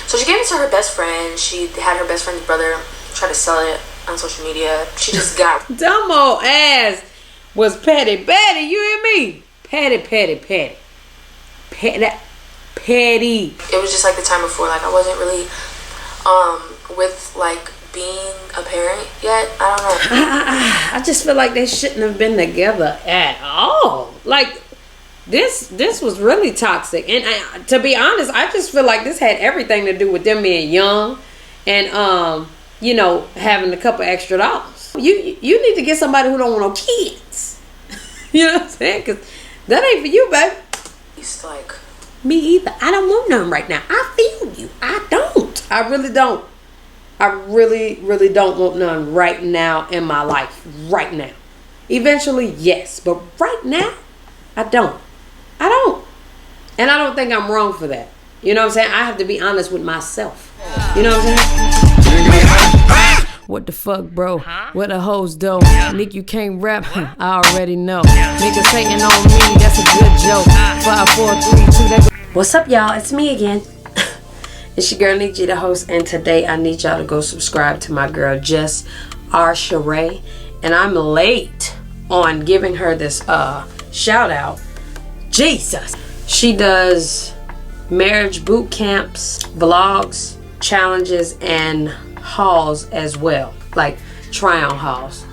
So she gave it to her best friend. She had her best friend's brother try to sell it on social media. She just got dumb old ass was petty. You hear me? Petty. It was just like the time before. Like I wasn't really with like being a parent yet. I don't know. I just feel like they shouldn't have been together at all. Like this was really toxic. And to be honest, I just feel like this had everything to do with them being young and you know, having a couple extra dollars. You need to get somebody who don't want no kids. You know what I'm saying? Because that ain't for you, baby. It's like me either. I don't want none right now. I feel you. I don't. I really don't. I really don't want none right now in my life. Right now. Eventually, yes. But right now, I don't. And I don't think I'm wrong for that. You know what I'm saying? I have to be honest with myself. You know what I'm saying? What the fuck, bro? What the hoes do? Nick, you can't rap? I already know. Niggas hating on me, that's a good joke. 5, 4, 3, 2. What's up, y'all? It's me again. It's your girl NEEKG, the host, and today I need y'all to go subscribe to my girl Jess R. Sheree. And I'm late on giving her this shout out. Jesus. She does marriage boot camps, vlogs, challenges, and hauls as well, like try on hauls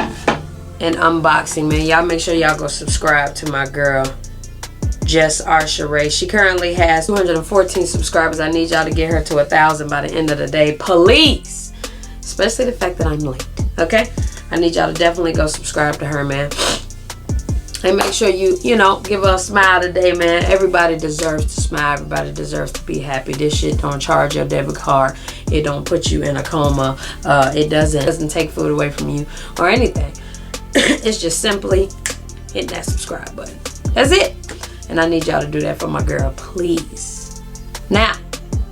and unboxing. Man, y'all make sure y'all go subscribe to my girl Jess R. Sheree. She currently has 214 subscribers. I need y'all to get her to 1,000 by the end of the day, please. Especially the fact that I'm late. Okay, I need y'all to definitely go subscribe to her, man. And make sure you know, give her a smile today, man. Everybody deserves to smile. Everybody deserves to be happy. This shit don't charge your debit card. It don't put you in a coma. It doesn't take food away from you or anything. It's just simply hit that subscribe button. That's it. And I need y'all to do that for my girl, please. Now,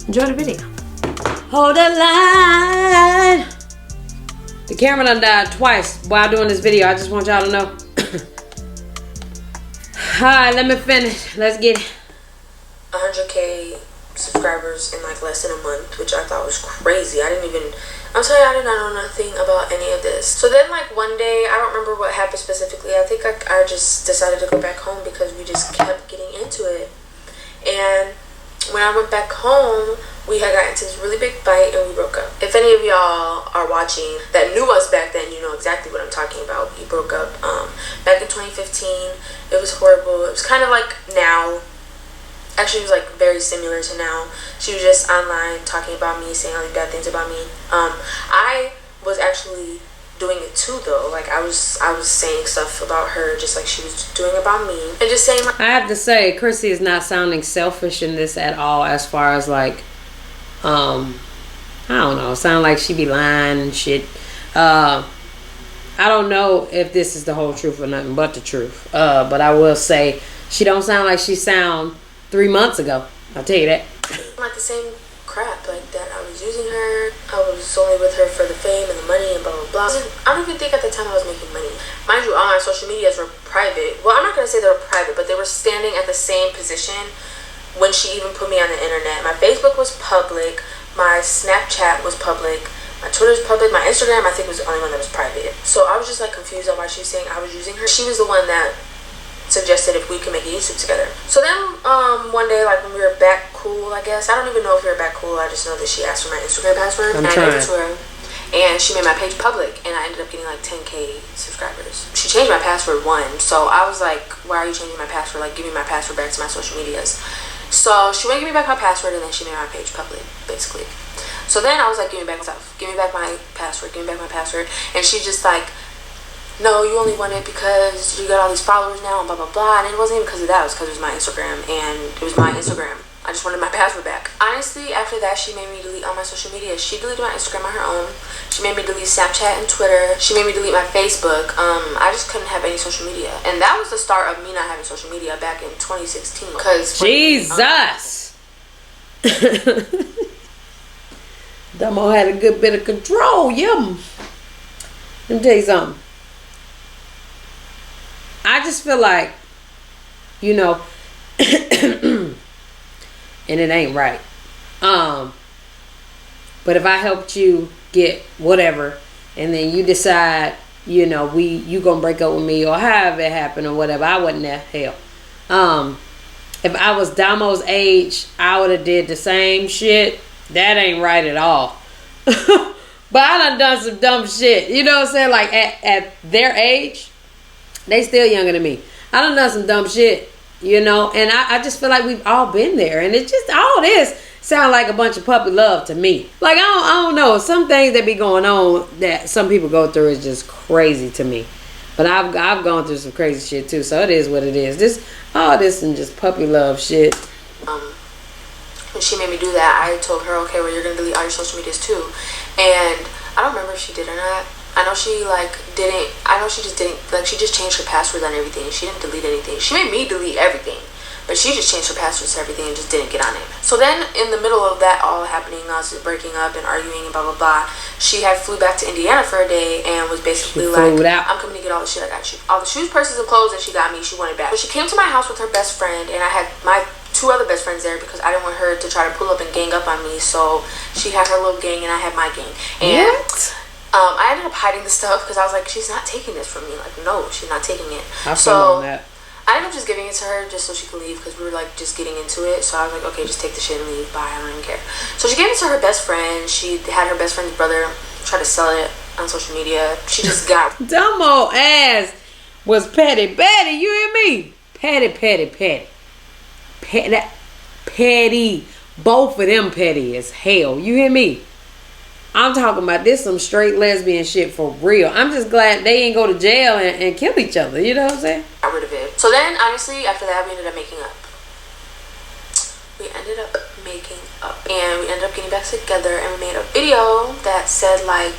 enjoy the video. Hold the line. The camera done died twice while doing this video. I just want y'all to know. Alright, let me finish. Let's get it. 100K subscribers in like less than a month, which I thought was crazy. I'm telling you, I did not know nothing about any of this. So then like one day, I don't remember what happened specifically. I think I just decided to go back home because we just kept getting into it. And when I went back home, we had got into this really big fight and we broke up. If any of y'all are watching that knew us back then, you know exactly what I'm talking about. We broke up back in 2015. It was horrible. It was kind of like now. Actually, it was like very similar to now. She was just online talking about me, saying all these bad things about me. I was actually doing it too, though. Like I was saying stuff about her, just like she was doing about me, and just saying. I have to say, Crissy is not sounding selfish in this at all. As far as like, I don't know, sound like she be lying and shit. I don't know if this is the whole truth or nothing but the truth. But I will say she don't sound like she sound 3 months ago. I'll tell you that. Like the same crap, like that I was using her. I was only with her for the fame and the money and blah blah blah. I don't even think at the time I was making money. Mind you, all my social medias were private. Well, I'm not gonna say they were private, but they were standing at the same position when she even put me on the internet. My Facebook was public. My Snapchat was public. My Twitter's public. My Instagram, I think, was the only one that was private. So I was just like confused on why she was saying I was using her. She was the one that suggested if we could make a YouTube together. So then one day, like when we were back cool, I guess. I don't even know if we were back cool. I just know that she asked for my Instagram password. And I gave it to her. And she made my page public. And I ended up getting like 10K subscribers. She changed my password once. So I was like, why are you changing my password? Like, give me my password back to my social medias. So she wouldn't give me back my password, and then she made my page public, basically. So then I was like, give me back my stuff. Give me back my password. Give me back my password. And she just like, no, you only want it because you got all these followers now and blah, blah, blah. And it wasn't even because of that. It was because it was my Instagram. And it was my Instagram. I just wanted my password back. Honestly, after that, she made me delete all my social media. She deleted my Instagram on her own. She made me delete Snapchat and Twitter. She made me delete my Facebook. I just couldn't have any social media. And that was the start of me not having social media back in 2016. Because Jesus! Dumbo had a good bit of control. Let me tell you something. I just feel like, you know, and it ain't right. But if I helped you get whatever, and then you decide, you know, you gonna break up with me or however it happened or whatever, I wasn't there. Hell, if I was Damo's age, I would have did the same shit. That ain't right at all. But I done some dumb shit. You know what I'm saying? Like at their age, they still younger than me. I done some dumb shit, you know, and I just feel like we've all been there. And it's just all this sound like a bunch of puppy love to me. Like I don't know. Some things that be going on that some people go through is just crazy to me. But I've gone through some crazy shit too. So it is what it is. All this and just puppy love shit. When she made me do that, I told her, okay, well, you're gonna delete all your social medias too. And I don't remember if she did or not. I know she didn't. I know she just didn't. Like, she just changed her passwords on everything. She didn't delete anything. She made me delete everything, but she just changed her passwords to everything and just didn't get on it. So then, in the middle of that all happening, us breaking up and arguing and blah blah blah, she had flew back to Indiana for a day and was basically like, I'm coming to get all the shit I got you. All the shoes, purses, and clothes that she got me, she wanted back. So she came to my house with her best friend, and I had my 2 other best friends there because I didn't want her to try to pull up and gang up on me. So she had her little gang and I had my gang. And I ended up hiding the stuff because I was like, she's not taking this from me. Like, no, she's not taking it. I feel on that. I ended up just giving it to her just so she could leave because we were like just getting into it. So I was like, okay, just take the shit and leave. Bye. I don't even care. So she gave it to her best friend. She had her best friend's brother try to sell it on social media. She just got Dumbo ass was petty. You hear me? Petty. Petty. Both of them petty as hell. You hear me? I'm talking about this some straight lesbian shit for real. I'm just glad they ain't go to jail and kill each other. You know what I'm saying? Got rid of it. So then, honestly, after that, we ended up making up. And we ended up getting back together, and we made a video that said, like,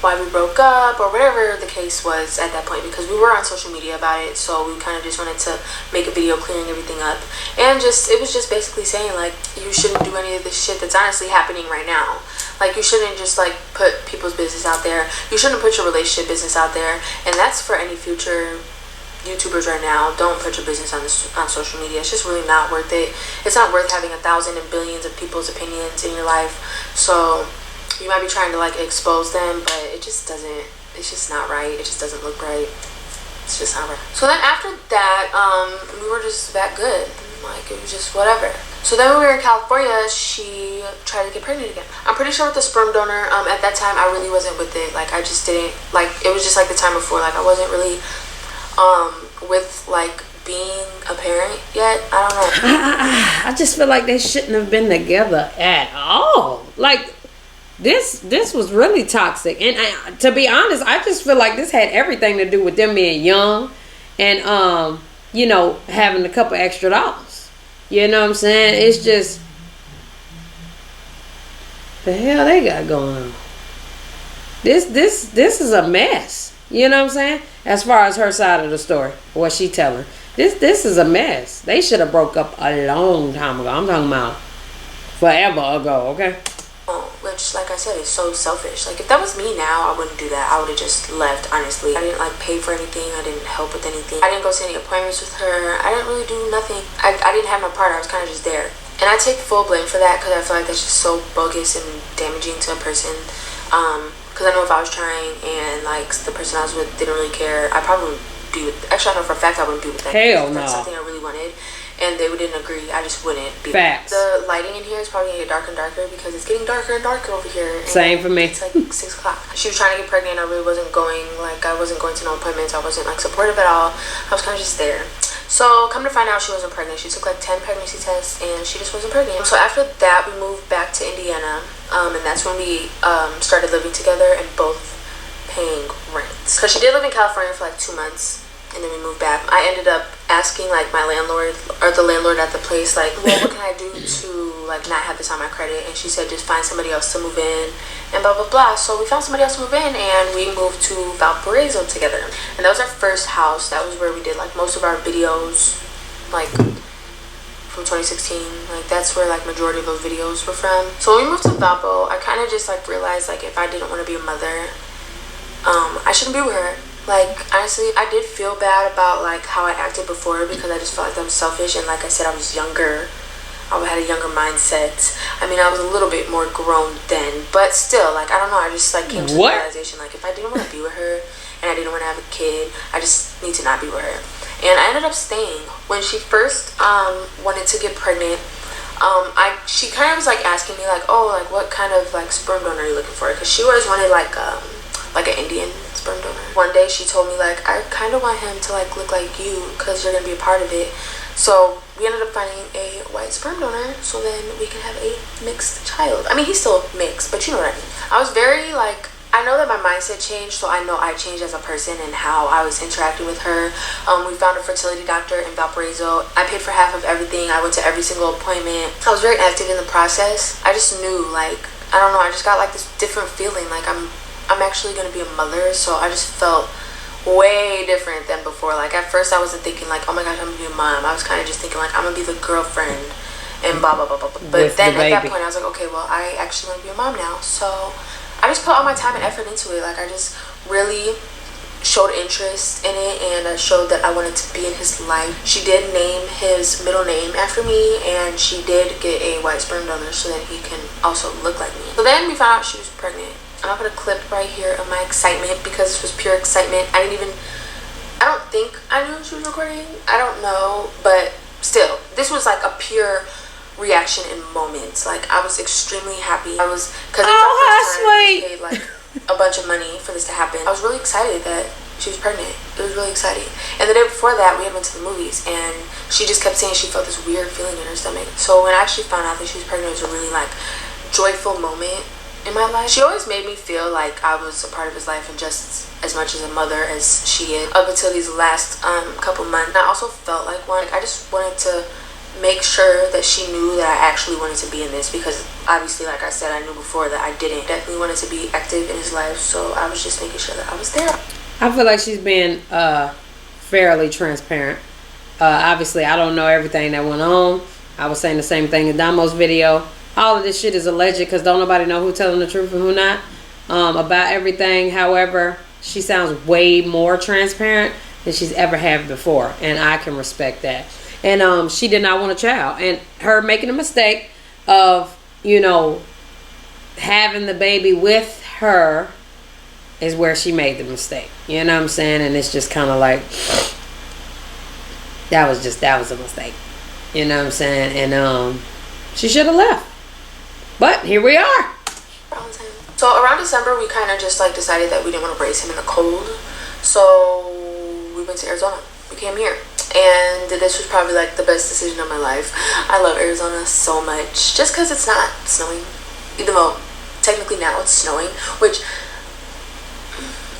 why we broke up or whatever the case was at that point, because we were on social media about it. So we kind of just wanted to make a video clearing everything up, and it was just basically saying, like, you shouldn't do any of this shit that's honestly happening right now. Like, you shouldn't just like put people's business out there. You shouldn't put your relationship business out there. And that's for any future YouTubers right now. Don't put your business on social media. It's just really not worth it. It's not worth having 1,000 and billions of people's opinions in your life. So you might be trying to like expose them, but it just doesn't. It's just not right. It just doesn't look right. It's just not right. So then after that, we were just that good. Like, it was just whatever. So then when we were in California, she tried to get pregnant again. I'm pretty sure with the sperm donor, at that time, I really wasn't with it. Like, I just didn't, like, it was just like the time before. Like, I wasn't really, with, like, being a parent yet. I don't know. I just feel like they shouldn't have been together at all. Like, this was really toxic. And to be honest, I just feel like this had everything to do with them being young and, you know, having a couple extra dollars. You know what I'm saying? It's just, the hell they got going on. This is a mess. You know what I'm saying? As far as her side of the story, what she telling. This is a mess. They should have broke up a long time ago. I'm talking about forever ago, okay? Which, like I said, is so selfish. Like, if that was me now, I wouldn't do that. I would have just left, honestly. I didn't, like, pay for anything. I didn't help with anything. I didn't go to any appointments with her. I didn't really do nothing. I didn't have my part. I was kind of just there. And I take full blame for that because I feel like that's just so bogus and damaging to a person. Because I know if I was trying and, like, the person I was with didn't really care, I probably would be with... Actually, I know for a fact I wouldn't be with that. Hell no. That's something I really wanted. And they didn't agree. I just wouldn't be. Facts. The lighting in here is probably going to get darker and darker because it's getting darker and darker over here. And same for me. It's like 6 o'clock. She was trying to get pregnant. I really wasn't going. Like, I wasn't going to no appointments. I wasn't, like, supportive at all. I was kind of just there. So, come to find out, she wasn't pregnant. She took, like, 10 pregnancy tests, and she just wasn't pregnant. So, after that, we moved back to Indiana. And that's when we started living together and both paying rent. Because she did live in California for, like, 2 months. And then we moved back. I ended up asking, like, my landlord, or the landlord at the place, like, well, what can I do to, like, not have this on my credit? And she said, just find somebody else to move in, and blah, blah, blah. So we found somebody else to move in, and we moved to Valparaiso together. And that was our first house. That was where we did, like, most of our videos, like, from 2016. Like, that's where, like, majority of those videos were from. So when we moved to Valpo, I kind of just, like, realized, like, if I didn't want to be a mother, I shouldn't be with her. Like, honestly, I did feel bad about, like, how I acted before because I just felt like I was selfish. And like I said, I was younger. I had a younger mindset. I mean, I was a little bit more grown then, but still, like, I don't know, I just, like, came to the realization, like, if I didn't want to be with her and I didn't want to have a kid, I just need to not be with her. And I ended up staying. When she first wanted to get pregnant, she kind of was, like, asking me, like, oh, like, what kind of, like, sperm donor are you looking for? Because she always wanted, like an Indian sperm donor. One day she told me, like, I kind of want him to, like, look like you because you're going to be a part of it. So we ended up finding a white sperm donor so then we can have a mixed child. I mean, he's still mixed, but you know what I mean. I was very, like, I know that my mindset changed, so I know I changed as a person and how I was interacting with her. We found a fertility doctor in Valparaiso. I paid for half of everything. I went to every single appointment. I was very active in the process. I just knew, like, I don't know, I just got, like, this different feeling, like I'm actually going to be a mother, so I just felt way different than before. Like, at first I wasn't thinking, like, oh my gosh, I'm going to be a mom. I was kind of just thinking, like, I'm going to be the girlfriend and blah, blah, blah, blah, blah. But then at that point I was like, okay, well, I actually want to be a mom now. So I just put all my time and effort into it. Like, I just really showed interest in it, and I showed that I wanted to be in his life. She did name his middle name after me, and she did get a white sperm donor so that he can also look like me. So then we found out she was pregnant. I'm gonna put a clip right here of my excitement because this was pure excitement. I don't think I knew she was recording. I don't know, but still, this was like a pure reaction in moments. Like, I was extremely happy. I was, because it was our first time we paid like a bunch of money for this to happen. I was really excited that she was pregnant. It was really exciting. And the day before that, we had went to the movies, and she just kept saying she felt this weird feeling in her stomach. So when I actually found out that she was pregnant, it was a really, like, joyful moment in my life. She always made me feel like I was a part of his life and just as much as a mother as she is up until these last couple months. And I also felt like one. I just wanted to make sure that she knew that I actually wanted to be in this, because obviously, like I said, I knew before that I didn't. Definitely wanted to be active in his life, so I was just making sure that I was there. I feel like she's been fairly transparent. Obviously, I don't know everything that went on. I was saying the same thing in Damo's video. All of this shit is alleged because don't nobody know who's telling the truth and who not about everything. However, she sounds way more transparent than she's ever had before, and I can respect that. And she did not want a child, and her making a mistake of, you know, having the baby with her is where she made the mistake. You know what I'm saying? And it's just kind of like, that was a mistake. You know what I'm saying? And she should have left. But here we are. So around December, we kind of just, like, decided that we didn't want to raise him in the cold. So we went to Arizona. We came here. And this was probably, like, the best decision of my life. I love Arizona so much. Just because it's not snowing. Even though technically now it's snowing. Which,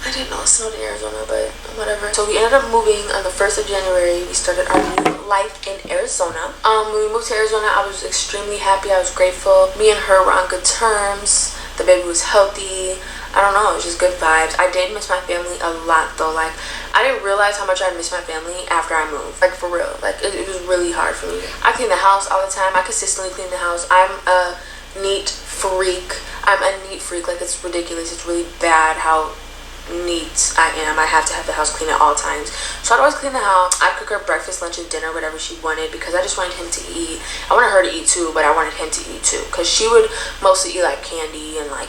I didn't know it snowed in Arizona, but whatever. So we ended up moving on the 1st of January. We started our new life in Arizona. When we moved to Arizona, I was extremely happy. I was grateful. Me and her were on good terms. The baby was healthy. I don't know, it was just good vibes. I did miss my family a lot though. Like, I didn't realize how much I missed my family after I moved. Like, for real. Like, it was really hard for me. I clean the house all the time. I consistently clean the house. I'm a neat freak. Like, it's ridiculous. It's really bad how neat I am. I have to have the house clean at all times. So I'd always clean the house. I'd cook her breakfast, lunch, and dinner, whatever she wanted, because I just wanted him to eat. I wanted her to eat too, but I wanted him to eat too, because she would mostly eat like candy and like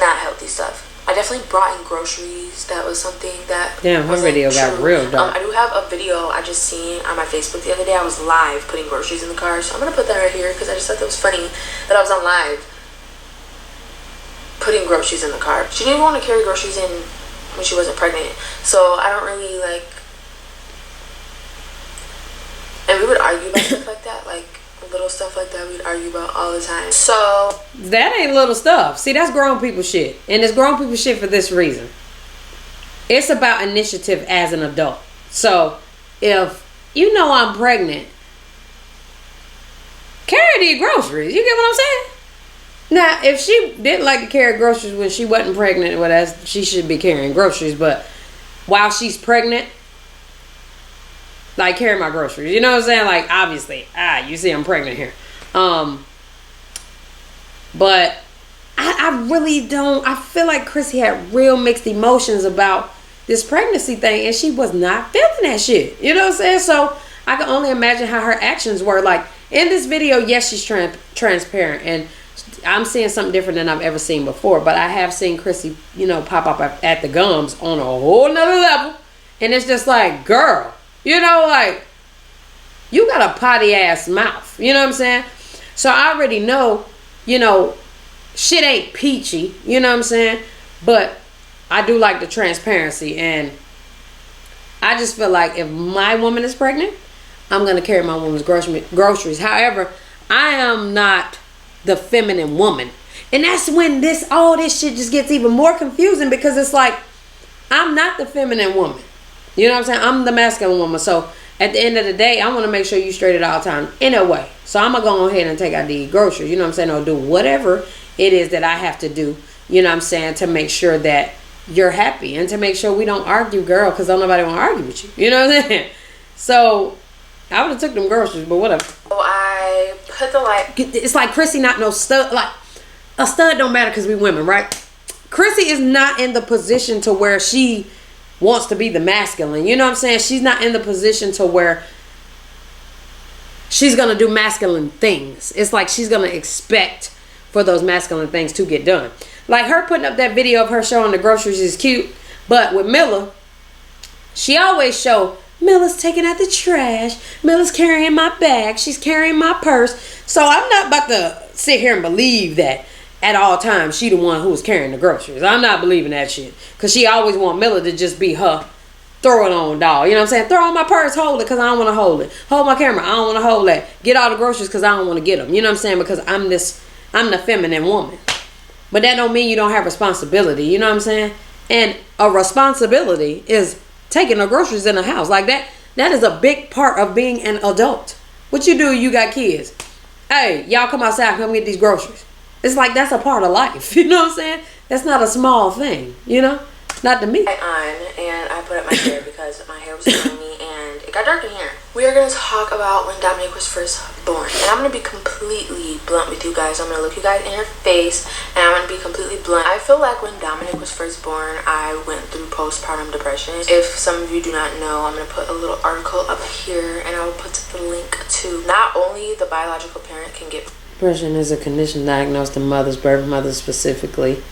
not healthy stuff. I definitely brought in groceries. That was something that her video got real dark. I do have a video I just seen on my Facebook the other day. I was live putting groceries in the car, so I'm gonna put that right here because I just thought that was funny that I was on live putting groceries in the car. She didn't even want to carry groceries in when she wasn't pregnant, so I don't really like. And we would argue about stuff like that, like little stuff like that. We'd argue about all the time. So that ain't little stuff. See, that's grown people shit, and it's grown people shit for this reason. It's about initiative as an adult. So if you know I'm pregnant, carry the groceries. You get what I'm saying? Now, if she didn't like to carry groceries when she wasn't pregnant, well, she should be carrying groceries. But while she's pregnant, like, carry my groceries. You know what I'm saying? Like, obviously, you see I'm pregnant here. But I really don't. I feel like Crissy had real mixed emotions about this pregnancy thing, and she was not feeling that shit. You know what I'm saying? So I can only imagine how her actions were. Like, in this video, yes, she's transparent, and I'm seeing something different than I've ever seen before. But I have seen Crissy, you know, pop up at the gums on a whole nother level. And it's just like, girl, you know, like, you got a potty ass mouth. You know what I'm saying? So I already know, you know, shit ain't peachy. You know what I'm saying? But I do like the transparency. And I just feel like if my woman is pregnant, I'm going to carry my woman's groceries. However, I am not the feminine woman. And that's when all this shit just gets even more confusing, because it's like, I'm not the feminine woman. You know what I'm saying? I'm the masculine woman. So at the end of the day, I want to make sure you straight at all times in a way. So I'm going to go ahead and take out the groceries. You know what I'm saying? Or do whatever it is that I have to do. You know what I'm saying? To make sure that you're happy. And to make sure we don't argue, girl. Because don't nobody want to argue with you. You know what I'm saying? So I would have took them groceries, but whatever. So I put the light. It's like Crissy not no stud. Like, a stud don't matter because we women, right? Crissy is not in the position to where she wants to be the masculine. You know what I'm saying? She's not in the position to where she's going to do masculine things. It's like she's going to expect for those masculine things to get done. Like her putting up that video of her showing the groceries is cute. But with Milla, she always show, Milla's taking out the trash. Milla's carrying my bag. She's carrying my purse. So I'm not about to sit here and believe that at all times she the one who was carrying the groceries. I'm not believing that shit. Because she always want Milla to just be her throw it on doll. You know what I'm saying? Throw on my purse, hold it because I don't want to hold it. Hold my camera, I don't want to hold that. Get all the groceries because I don't want to get them. You know what I'm saying? Because I'm the feminine woman. But that don't mean you don't have responsibility. You know what I'm saying? And a responsibility is taking the groceries in the house. Like that is a big part of being an adult. What you do, you got kids. Hey, y'all come outside, come get these groceries. It's like that's a part of life. You know what I'm saying? That's not a small thing, you know? Not to me. And I put up my hair because my hair was killing me and it got dark in here. We are going to talk about when Dominic was first born. And I'm going to be completely blunt with you guys. I'm going to look you guys in your face and I'm going to be completely blunt. I feel like when Dominic was first born, I went through postpartum depression. If some of you do not know, I'm going to put a little article up here and I will put the link to not only the biological parent can get. Depression is a condition diagnosed in mothers, birth mothers specifically.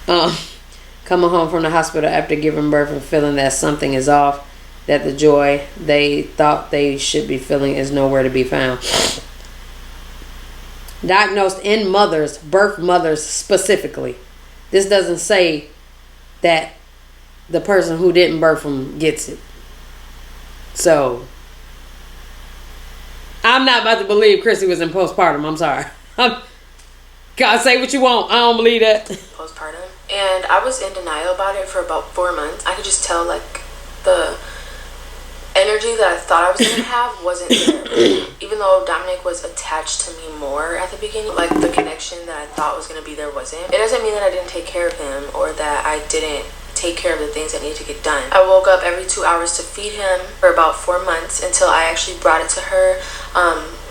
Coming home from the hospital after giving birth and feeling that something is off, that the joy they thought they should be feeling is nowhere to be found. Diagnosed in mothers, birth mothers specifically. This doesn't say that the person who didn't birth them gets it. So, I'm not about to believe Crissy was in postpartum. I'm sorry. God, say what you want. I don't believe that. Postpartum. And I was in denial about it for about 4 months. I could just tell, like, the energy that I thought I was going to have wasn't there. Even though Dominic was attached to me more at the beginning, like, the connection that I thought was going to be there wasn't. It doesn't mean that I didn't take care of him or that I didn't take care of the things that needed to get done. I woke up every 2 hours to feed him for about 4 months until I actually brought it to her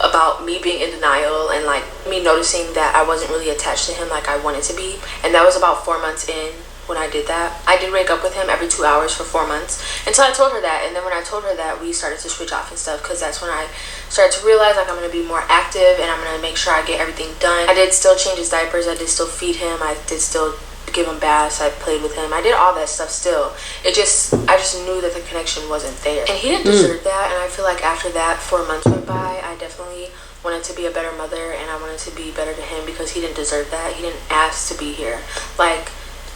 about me being in denial and like me noticing that I wasn't really attached to him like I wanted to be. And that was about 4 months in when I did that. I did wake up with him every 2 hours for 4 months until I told her that. And then when I told her that, we started to switch off and stuff because that's when I started to realize like I'm going to be more active and I'm going to make sure I get everything done. I did still change his diapers. I did still feed him. I did still give him baths. I played with him. I did all that stuff still. I just knew that the connection wasn't there. And he didn't deserve that. And I feel like after that 4 months went by, I definitely wanted to be a better mother and I wanted to be better to him because he didn't deserve that. He didn't ask to be here. Like,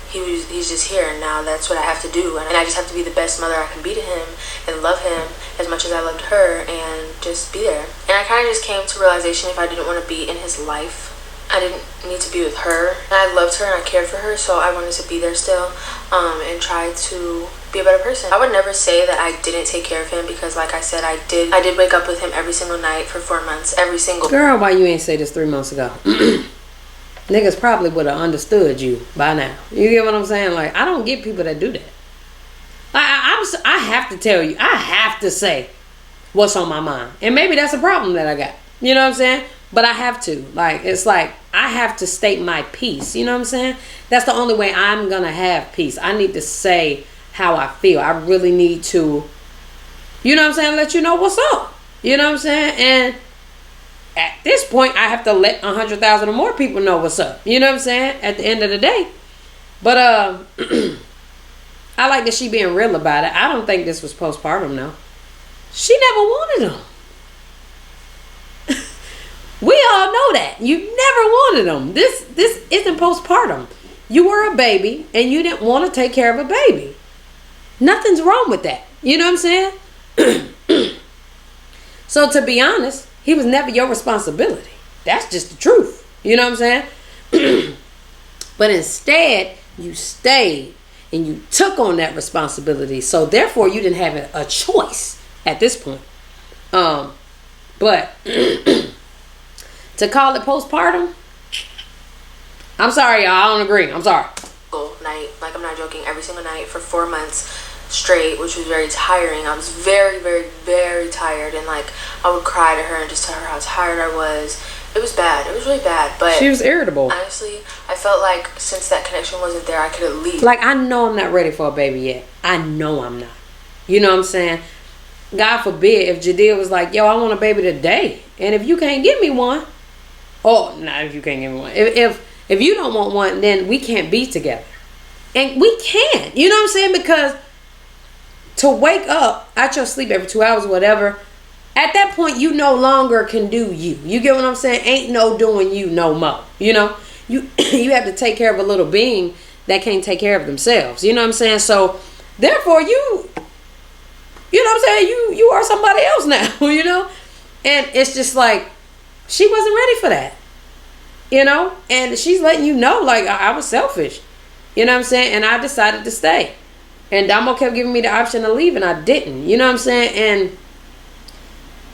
he's just here and now that's what I have to do. And I just have to be the best mother I can be to him and love him as much as I loved her and just be there. And I kind of just came to realization if I didn't want to be in his life, I didn't need to be with her. And I loved her and I cared for her, so I wanted to be there still and try to be a better person. I would never say that I didn't take care of him because like I said, I did wake up with him every single night for 4 months, every single. Girl, why you ain't say this 3 months ago? Niggas probably would have understood you by now. You get what I'm saying? Like, I don't get people that do that. I have to tell you, I have to say what's on my mind. And maybe that's a problem that I got. You know what I'm saying? But I have to. Like, it's like, I have to state my piece. You know what I'm saying? That's the only way I'm going to have peace. I need to say how I feel. I really need to, you know what I'm saying, let you know what's up. You know what I'm saying? And at this point, I have to let 100,000 or more people know what's up. You know what I'm saying? At the end of the day. But I like that she being real about it. I don't think this was postpartum, though. She never wanted them. We all know that. You never wanted them. This isn't postpartum. You were a baby and you didn't want to take care of a baby. Nothing's wrong with that. You know what I'm saying? So to be honest, he was never your responsibility. That's just the truth. You know what I'm saying? But instead, you stayed and you took on that responsibility. So therefore, you didn't have a choice at this point. But to call it postpartum, I'm sorry, y'all. I don't agree. I'm sorry. Night, like I'm not joking, every single night for 4 months straight, which was very tiring. I was very, very, very tired, and like I would cry to her and just tell her how tired I was. It was bad. It was really bad. But she was irritable. Honestly, I felt like since that connection wasn't there, I could at least, like, I know I'm not ready for a baby yet. I know I'm not. You know what I'm saying? God forbid if Jadea was like, yo, I want a baby today, and if you can't give me one, not if you can't give me one. If you don't want one, then we can't be together. And we can't. You know what I'm saying? Because to wake up out your sleep every 2 hours or whatever, at that point, you no longer can do you. You get what I'm saying? Ain't no doing you no more. You know? You have to take care of a little being that can't take care of themselves. You know what I'm saying? So, therefore, you know what I'm saying? You are somebody else now, you know? And it's just like, she wasn't ready for that. You know? And she's letting you know, like, I was selfish. You know what I'm saying? And I decided to stay. And Damo kept giving me the option to leave, and I didn't. You know what I'm saying? And,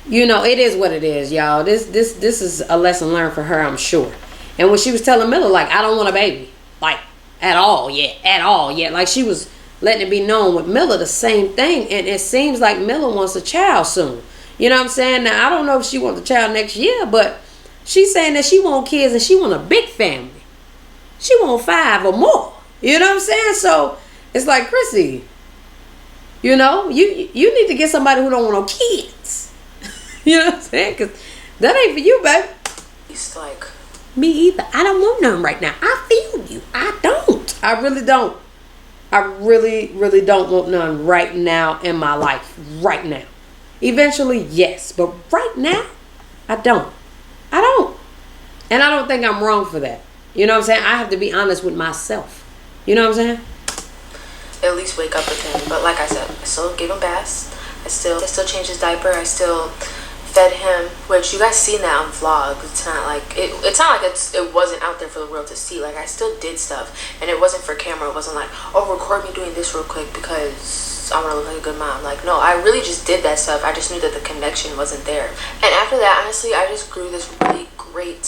you know, it is what it is, y'all. This is a lesson learned for her, I'm sure. And when she was telling Miller, like, I don't want a baby. Like, at all yet. At all yet. Like, she was letting it be known with Miller the same thing. And it seems like Miller wants a child soon. You know what I'm saying? Now, I don't know if she wants a child next year, but she's saying that she want kids and she want a big family. She want 5 or more. You know what I'm saying? So, it's like, Crissy, you know, you need to get somebody who don't want no kids. You know what I'm saying? Because that ain't for you, baby. It's like, me either. I don't want none right now. I feel you. I don't. I really don't. I really, really don't want none right now in my life. Right now. Eventually, yes. But right now, I don't. I don't. And I don't think I'm wrong for that. You know what I'm saying? I have to be honest with myself. You know what I'm saying? At least wake up with him. But like I said, I still gave him baths. I still changed his diaper. I still fed him, which you guys seen that on vlog. It's not like it's not like it wasn't out there for the world to see. Like, I still did stuff, and it wasn't for camera. It wasn't like, oh, record me doing this real quick because I want to look like a good mom. Like, no, I really just did that stuff. I just knew that the connection wasn't there. And after that, honestly, I just grew this really great,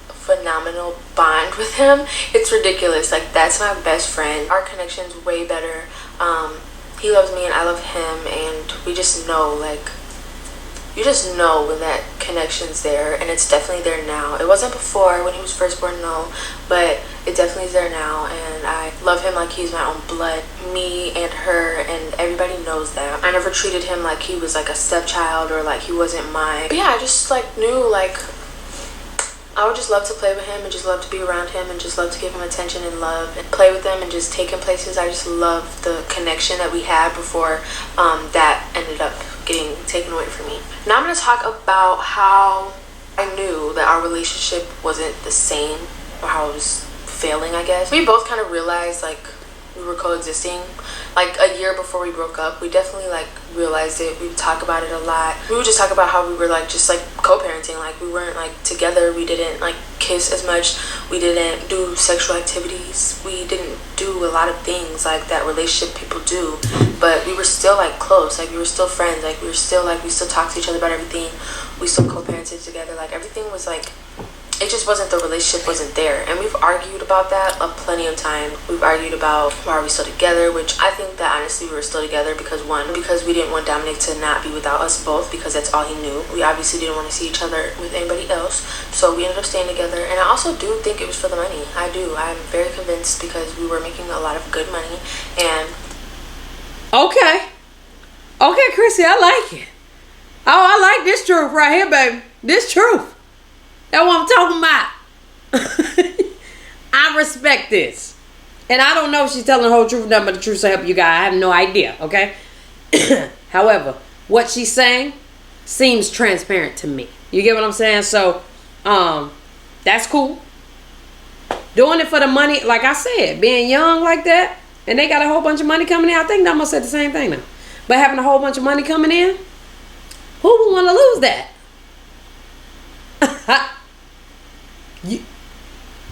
phenomenal bond with him. It's ridiculous. Like, that's my best friend. Our connection's way better. He loves me and I love him, and we just know, like, you just know when that connection's there, and it's definitely there now. It wasn't before when he was first born, no, but it definitely is there now, and I love him like he's my own blood. Me and her, and everybody knows that. I never treated him like he was like a stepchild or like he wasn't mine. But yeah, I just like knew, like, I would just love to play with him and just love to be around him and just love to give him attention and love and play with him and just take him places. I just love the connection that we had before that ended up getting taken away from me. Now I'm going to talk about how I knew that our relationship wasn't the same, or how it was failing, I guess. We both kind of realized, like, we were coexisting. Like, a year before we broke up, we definitely, like, realized it. We would talk about it a lot. We would just talk about how we were, like, just, like, co-parenting. Like, we weren't, like, together. We didn't, like, kiss as much. We didn't do sexual activities. We didn't do a lot of things, like, that relationship people do. But we were still, like, close. Like, we were still friends. Like, we were still, like, we still talked to each other about everything. We still co-parented together. Like, everything was, like, it just wasn't, the relationship wasn't there. And we've argued about that plenty of time. We've argued about why are we still together, which I think that honestly we were still together because we didn't want Dominic to not be without us both, because that's all he knew. We obviously didn't want to see each other with anybody else, so we ended up staying together. And I also do think it was for the money. I do. I'm very convinced, because we were making a lot of good money. And okay, Crissy, I like it. I like this truth right here, baby. This truth. That's what I'm talking about. I respect this. And I don't know if she's telling the whole truth, nothing but the truth to help you guys. I have no idea, okay? However, what she's saying seems transparent to me. You get what I'm saying? So, that's cool. Doing it for the money, like I said, being young like that, and they got a whole bunch of money coming in. I think Damo said the same thing now. But having a whole bunch of money coming in, who would want to lose that?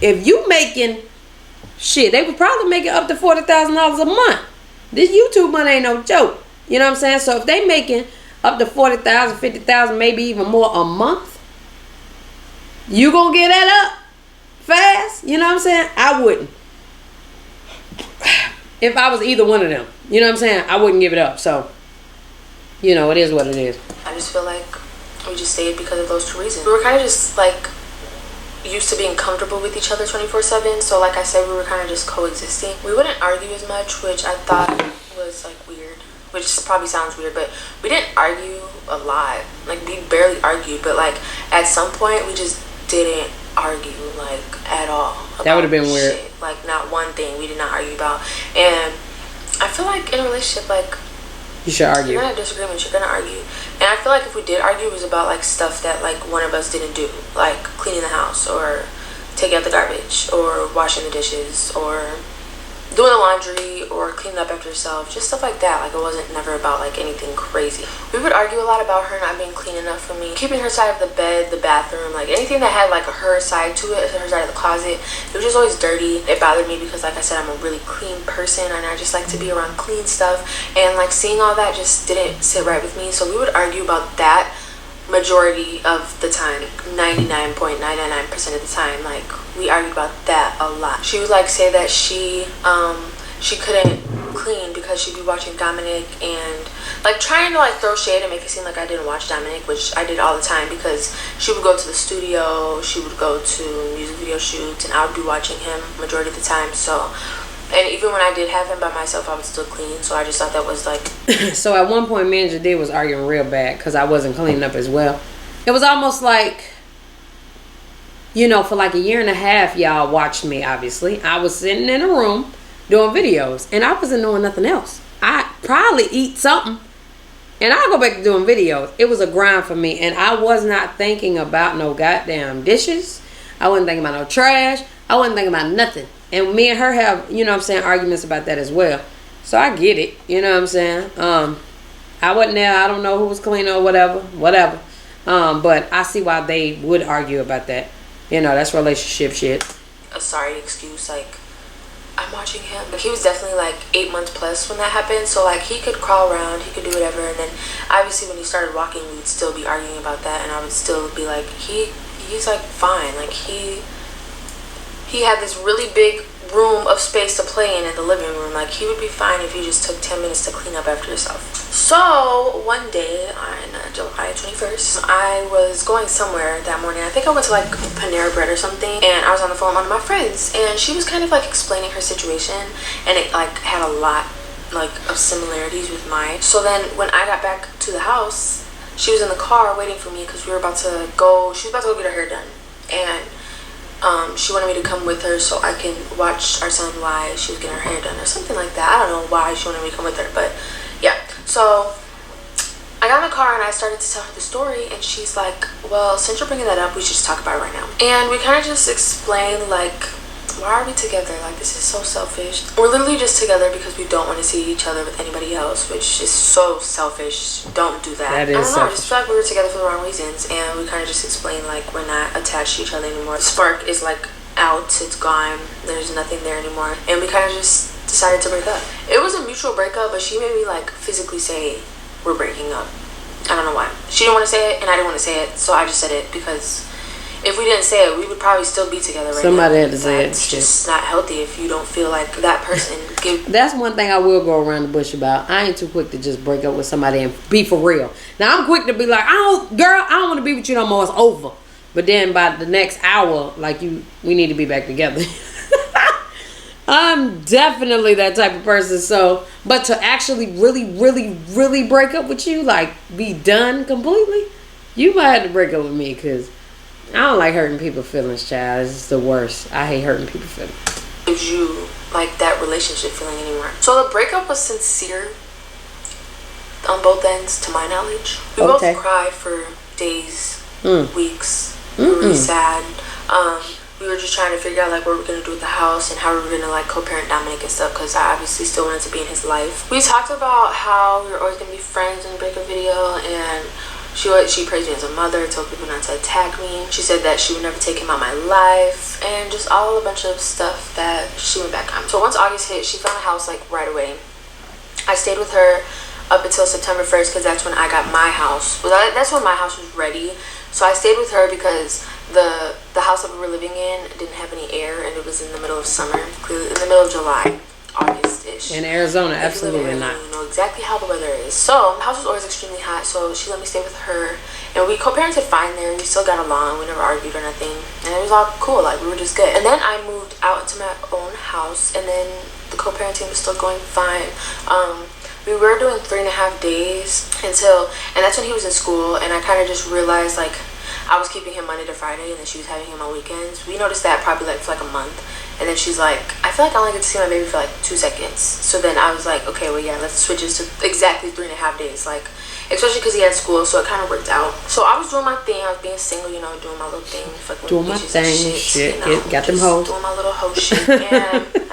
If you making shit, they would probably make it up to $40,000 a month. This YouTube money ain't no joke. You know what I'm saying? So if they making up to $40,000, $50,000, maybe even more a month, you gonna get that up fast? You know what I'm saying? I wouldn't. If I was either one of them, you know what I'm saying? I wouldn't give it up. So, you know, it is what it is. I just feel like we just stayed because of those two reasons. We were kind of just like used to being comfortable with each other 24/7. So like I said, we were kind of just coexisting. We wouldn't argue as much, which I thought was like weird, which probably sounds weird, but we didn't argue a lot. Like we barely argued, but like at some point we just didn't argue like at all. That would have been weird. Like not one thing we did not argue about. And I feel like in a relationship, like you should argue. You're gonna have disagreements, you're gonna argue. And I feel like if we did argue, it was about like stuff that like one of us didn't do, like cleaning the house or taking out the garbage or washing the dishes or doing the laundry or cleaning up after yourself, just stuff like that. Like it wasn't never about like anything crazy. We would argue a lot about her not being clean enough for me, keeping her side of the bed, the bathroom, like anything that had like her side to it, her side of the closet. It was just always dirty. It bothered me because like I said, I'm a really clean person and I just like to be around clean stuff, and like seeing all that just didn't sit right with me. So we would argue about that majority of the time, 99.999% of the time. Like we argued about that a lot. She would like say that she couldn't clean because she'd be watching Dominic and like trying to like throw shade and make it seem like I didn't watch Dominic, which I did all the time because she would go to the studio, she would go to music video shoots, and I would be watching him majority of the time. So, and even when I did have him by myself, I would still clean. So I just thought that was like so at one point me and Jade was arguing real bad because I wasn't cleaning up as well. It was almost like, you know, for like a year and a half, y'all watched me, obviously. I was sitting in a room doing videos and I wasn't doing nothing else. I probably eat something and I'll go back to doing videos. It was a grind for me, and I was not thinking about no goddamn dishes. I wasn't thinking about no trash. I wasn't thinking about nothing. And me and her have, you know what I'm saying, arguments about that as well. So I get it, you know what I'm saying. I wasn't there. I don't know who was cleaning or whatever. But I see why they would argue about that. You know, that's relationship shit. A sorry excuse, like I'm watching him. Like, he was definitely like 8 months plus when that happened. So like he could crawl around, he could do whatever. And then obviously when he started walking, we would still be arguing about that. And I would still be like, he's like fine. Like he had this really big room of space to play in the living room. Like he would be fine if you just took 10 minutes to clean up after yourself. So one day on July 21st, I was going somewhere that morning. I think I went to like Panera Bread or something, and I was on the phone with one of my friends, and she was kind of like explaining her situation, and it like had a lot like of similarities with mine. So then when I got back to the house, she was in the car waiting for me because she was about to go get her hair done, and she wanted me to come with her so I can watch our son while she was getting her hair done or something like that. I don't know why she wanted me to come with her, but yeah. So I got in the car and I started to tell her the story, and she's like, well, since you're bringing that up, we should just talk about it right now. And we kind of just explained like, why are we together? Like, this is so selfish. We're literally just together because we don't want to see each other with anybody else, which is so selfish. Don't do that. That is I don't know, selfish. I just feel like we were together for the wrong reasons, and we kind of just explained like we're not attached to each other anymore. The spark is like out, it's gone, there's nothing there anymore, and we kind of just decided to break up. It was a mutual breakup, but she made me like physically say we're breaking up. I don't know why. She didn't want to say it and I didn't want to say it, so I just said it because if we didn't say it, we would probably still be together right now. Somebody had to say it. It's just not healthy if you don't feel like that person That's one thing I will go around the bush about. I ain't too quick to just break up with somebody and be for real. Now I'm quick to be like, I don't want to be with you no more, it's over. But then by the next hour, like we need to be back together. I'm definitely that type of person. So, but to actually really break up with you, like be done completely, you might have to break up with me because I don't like hurting people's feelings, child. It's the worst. I hate hurting people's feelings. Gives you like that relationship feeling anymore. So the breakup was sincere on both ends, to my knowledge. We both cried for days, weeks. We were really sad. We were just trying to figure out like what we were gonna do with the house and how we were gonna like co-parent Dominic and stuff, because I obviously still wanted to be in his life. We talked about how we were always gonna be friends in the breakup video, and she praised me as a mother, told people not to attack me. She said that she would never take him out of my life, and just all a bunch of stuff that she went back on. So once August hit, she found a house like right away. I stayed with her up until September 1st because that's when I got my house. Well, that's when my house was ready. So I stayed with her because the house that we were living in didn't have any air, and it was in the middle of summer, in the middle of July, August-ish. In Arizona, absolutely not. You know exactly how the weather is. So the house was always extremely hot, so she let me stay with her, and we co-parented fine there. We still got along. We never argued or nothing, and it was all cool. Like, we were just good. And then I moved out into my own house, and then the co-parenting was still going fine. We were doing 3.5 days and that's when he was in school, and I kind of just realized like I was keeping him Monday to Friday, and then she was having him on weekends. We noticed that probably like for like a month, and then she's like, I feel like I only get to see my baby for like 2 seconds. So then I was like, okay, well yeah, let's switch it to exactly 3.5 days, like especially because he had school, so it kind of worked out. So I was doing my thing. I was being single, you know, doing my little thing, fucking doing my thing, shit, you know, got them hoes, doing my little hoe shit. And